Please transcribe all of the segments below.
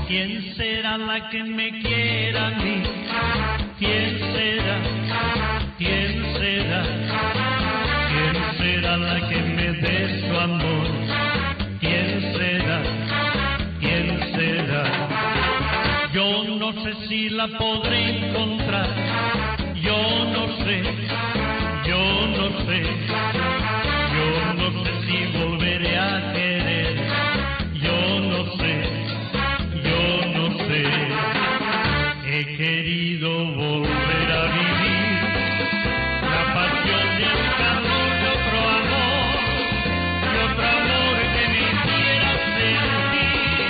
¿Quién será la que me quiera a mí? ¿Quién será? ¿Quién será? ¿Quién será la que me dé su amor? ¿Quién será? ¿Quién será? Yo no sé si la podré encontrar. Yo no sé, yo no sé. Yo no sé si volveré a querer. Yo no sé, yo no sé. He querido volver a vivir la pasión y el calor de otro amor que me hiciera sentir,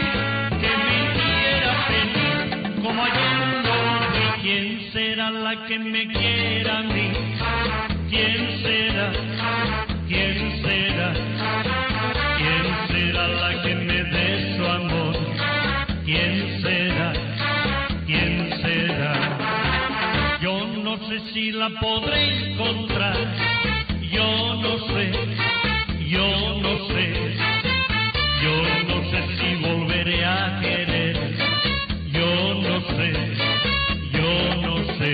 que me hiciera feliz, como ayer lo vi. ¿Quién será la que me quiera a mí? ¿Quién será? ¿Quién será? ¿Quién será la que me dé su amor? ¿Quién será? ¿Quién será? Yo no sé si la podré encontrar. Yo no sé, yo no sé. Yo no sé si volveré a querer. Yo no sé, yo no sé.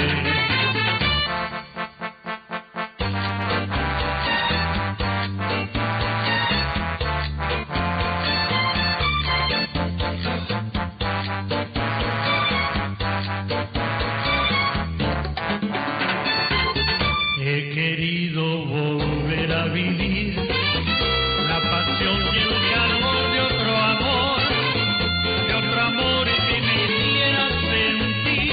He querido volver a vivir la pasión y el calor de otro amor que me hiciera sentir,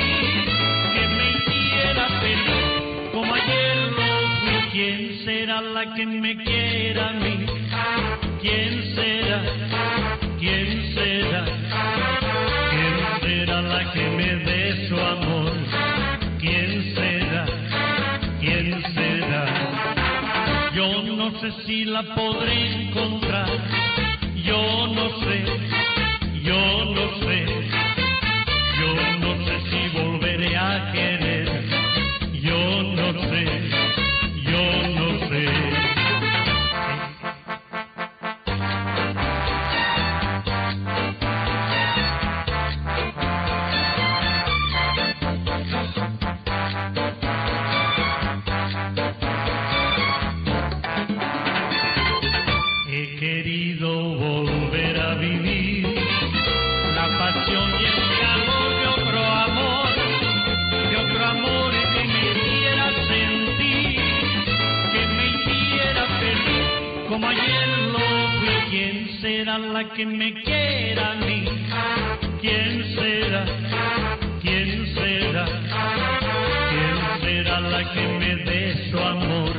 que me hiciera feliz, como ayer lo fui. ¿Quién será la que me quiera a mí? ¿Quién será? ¿Quién será? ¿Quién será la que me dé su amor? ¿Quién será? ¿Quién será? Yo no sé si la podré encontrar. Yo no sé, yo no sé. Yo no sé si volveré a querer. Yo no sé, yo no sé. He querido volver a vivir la pasión y el calor de otro amor que me hiciera sentir, que me hiciera feliz, como ayer lo fui. ¿Quién será la que me quiera a mí? ¿Quién será? ¿Quién será? ¿Quién será la que me dé su amor?